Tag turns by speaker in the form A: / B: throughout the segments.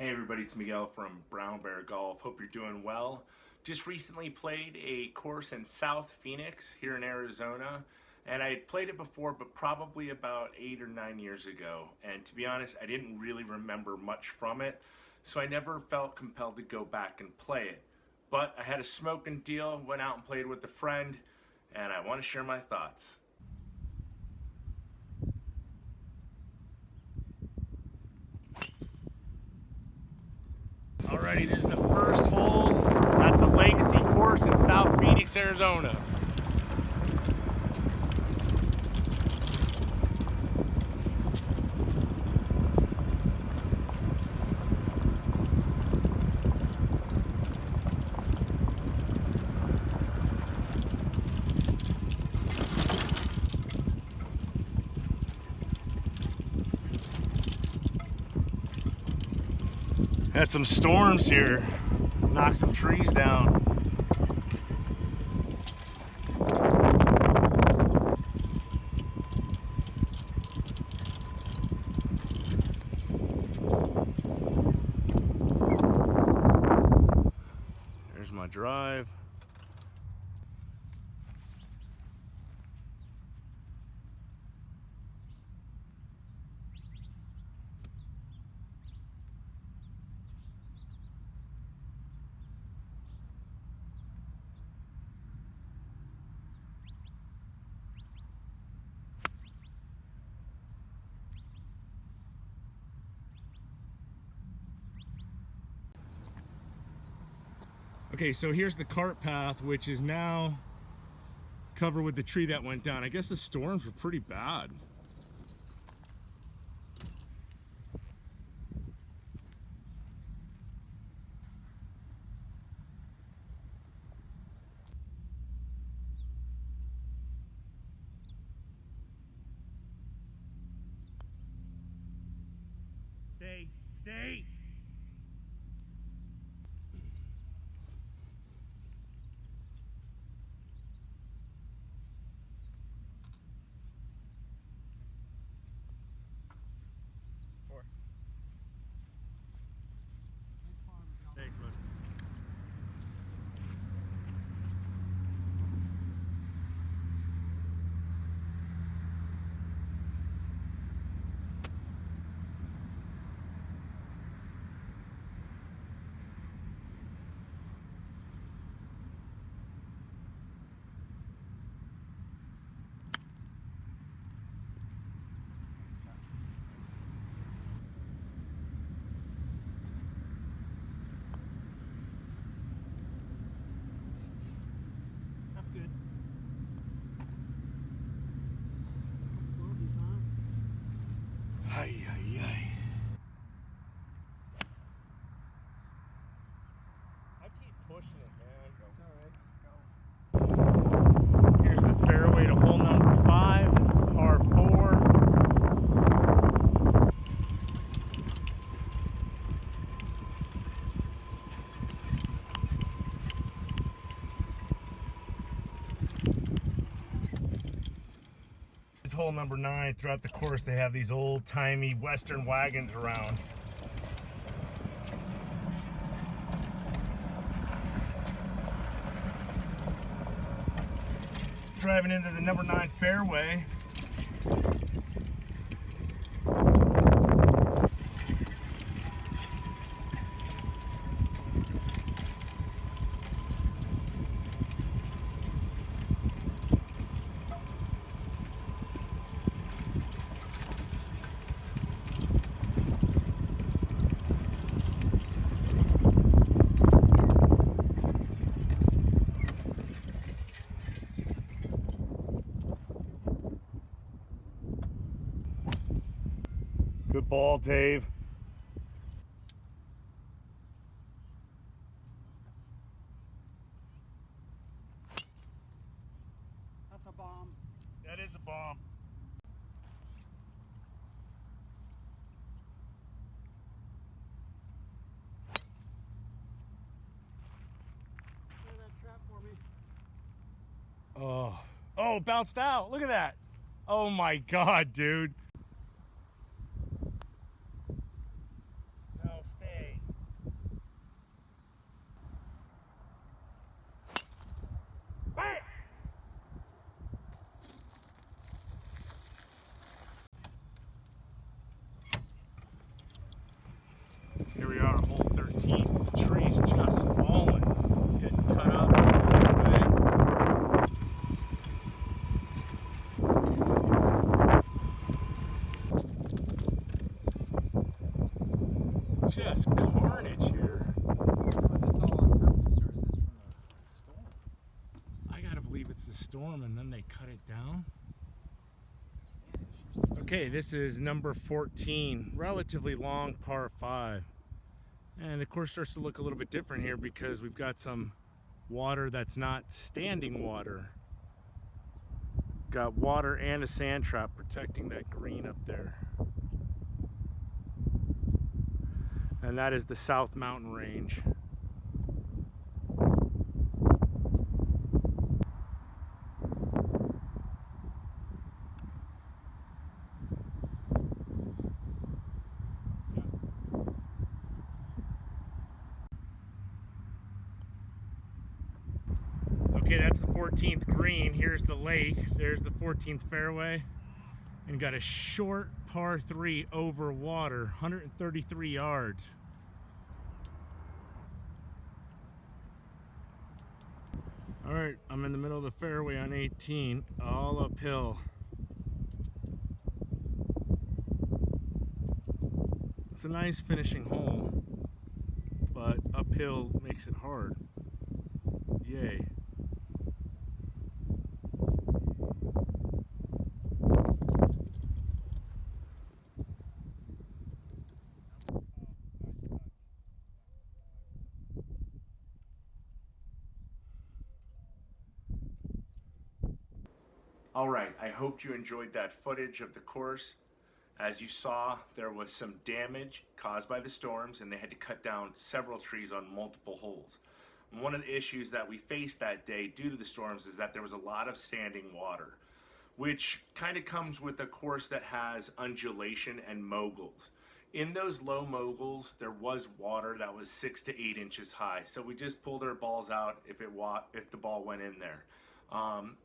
A: Hey everybody, it's Miguel from Brown Bear Golf. Hope you're doing well. Just recently played a course in South Phoenix here in Arizona, and I had played it before, but probably about 8 or 9 years ago. And to be honest, I didn't really remember much from it, so I never felt compelled to go back and play it. But I had a smoking deal, went out and played with a friend, and I want to share my thoughts. Alrighty, this is the first hole at the Legacy course in South Phoenix, Arizona. Had some storms here, knocked some trees down. There's my drive. Okay, so here's the cart path, which is now covered with the tree that went down. I guess the storms were pretty bad. Stay. Thanks, bud.
B: That's good.
A: Ay. I keep pushing it, man.
B: It's alright.
A: Here's the fairway to hole number 5, par 4. This is hole number 9. Throughout the course, they have these old-timey Western wagons around. Driving into the number 9 fairway. Good ball, Dave.
B: That's a bomb.
A: That is a bomb.
B: Clear that trap for me.
A: Oh, it bounced out. Look at that. Oh my God, dude. No, stay. 14, the trees just falling, getting cut up and away. Just carnage here.
C: Was this all on purpose, or is this from a storm?
A: I gotta believe it's the storm, and then they cut it down. Okay, this is number 14, relatively long par 5. And the course starts to look a little bit different here because we've got some water that's not standing water. Got water and a sand trap protecting that green up there. And that is the South Mountain Range. Okay, that's the 14th green. Here's the lake. There's the 14th fairway. And got a short par 3 over water, 133 yards. All right, I'm in the middle of the fairway on 18, all uphill. It's a nice finishing hole, but uphill makes it hard. Yay. All right, I hope you enjoyed that footage of the course. As you saw, there was some damage caused by the storms, and they had to cut down several trees on multiple holes. And one of the issues that we faced that day due to the storms is that there was a lot of standing water, which kind of comes with a course that has undulation and moguls. In those low moguls, there was water that was 6 to 8 inches high, so we just pulled our balls out if the ball went in there.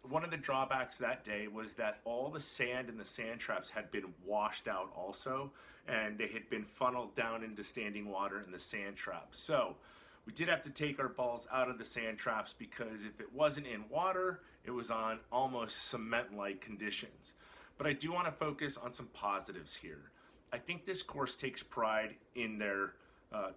A: One of the drawbacks that day was that all the sand in the sand traps had been washed out also, and they had been funneled down into standing water in the sand traps. So we did have to take our balls out of the sand traps because if it wasn't in water, it was on almost cement-like conditions. But I do want to focus on some positives here. I think this course takes pride in their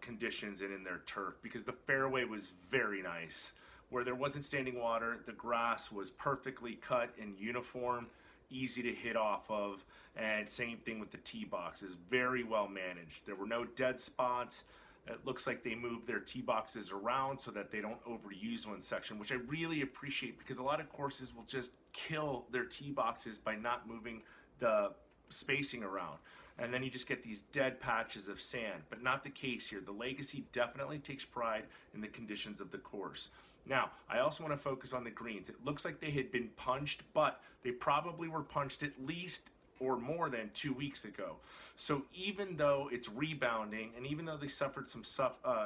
A: conditions and in their turf because the fairway was very nice. Where there wasn't standing water, the grass was perfectly cut and uniform, easy to hit off of, and same thing with the tee boxes, very well managed. There were no dead spots. It looks like they moved their tee boxes around so that they don't overuse one section, which I really appreciate because a lot of courses will just kill their tee boxes by not moving the spacing around. And then you just get these dead patches of sand, but not the case here. The Legacy definitely takes pride in the conditions of the course. Now, I also want to focus on the greens. It looks like they had been punched, but they probably were punched at least or more than 2 weeks ago. So even though it's rebounding, and even though they suffered some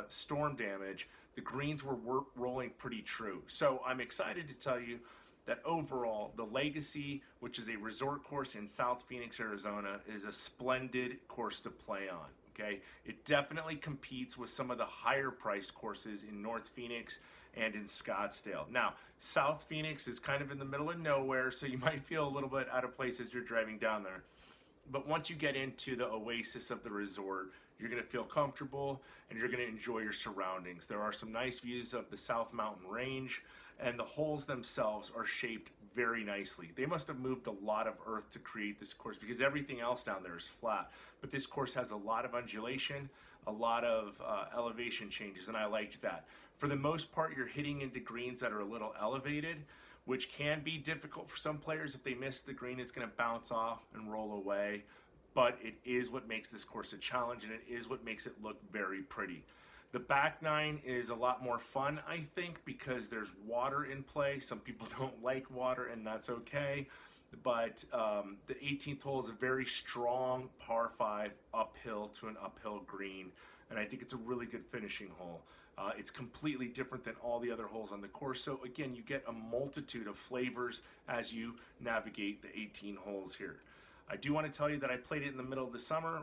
A: storm damage, the greens were rolling pretty true. So I'm excited to tell you that overall, the Legacy, which is a resort course in South Phoenix, Arizona, is a splendid course to play on. Okay, it definitely competes with some of the higher priced courses in North Phoenix and in Scottsdale. Now, South Phoenix is kind of in the middle of nowhere, so you might feel a little bit out of place as you're driving down there. But once you get into the oasis of the resort, you're going to feel comfortable and you're going to enjoy your surroundings. There are some nice views of the South Mountain Range, and the holes themselves are shaped very nicely. They must have moved a lot of earth to create this course because everything else down there is flat. But this course has a lot of undulation, a lot of elevation changes, and I liked that. For the most part, you're hitting into greens that are a little elevated, which can be difficult for some players. If they miss the green, it's going to bounce off and roll away. But it is what makes this course a challenge, and it is what makes it look very pretty. The back nine is a lot more fun, I think, because there's water in play. Some people don't like water, and that's okay. But the 18th hole is a very strong par 5 uphill to an uphill green, and I think it's a really good finishing hole. It's completely different than all the other holes on the course. So again, you get a multitude of flavors as you navigate the 18 holes here. I do want to tell you that I played it in the middle of the summer,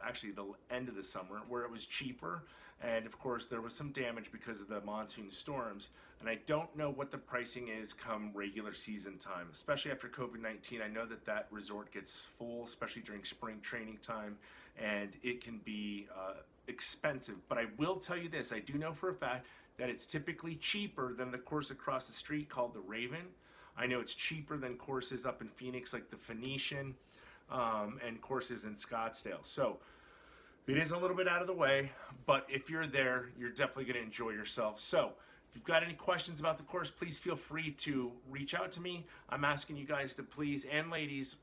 A: actually the end of the summer, where it was cheaper. And of course, there was some damage because of the monsoon storms. And I don't know what the pricing is come regular season time, especially after COVID-19. I know that that resort gets full, especially during spring training time, and it can be expensive. But I will tell you this, I do know for a fact that it's typically cheaper than the course across the street called the Raven. I know it's cheaper than courses up in Phoenix like the Phoenician, and courses in Scottsdale. So it is a little bit out of the way, but if you're there, you're definitely going to enjoy yourself. So if you've got any questions about the course, please feel free to reach out to me. I'm asking you guys to please, and ladies,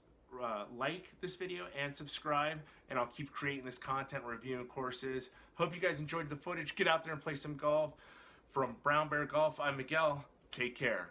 A: like this video and subscribe, and I'll keep creating this content, reviewing courses. Hope you guys enjoyed the footage. Get out there and play some golf. From Brown Bear Golf, I'm Miguel. Take care.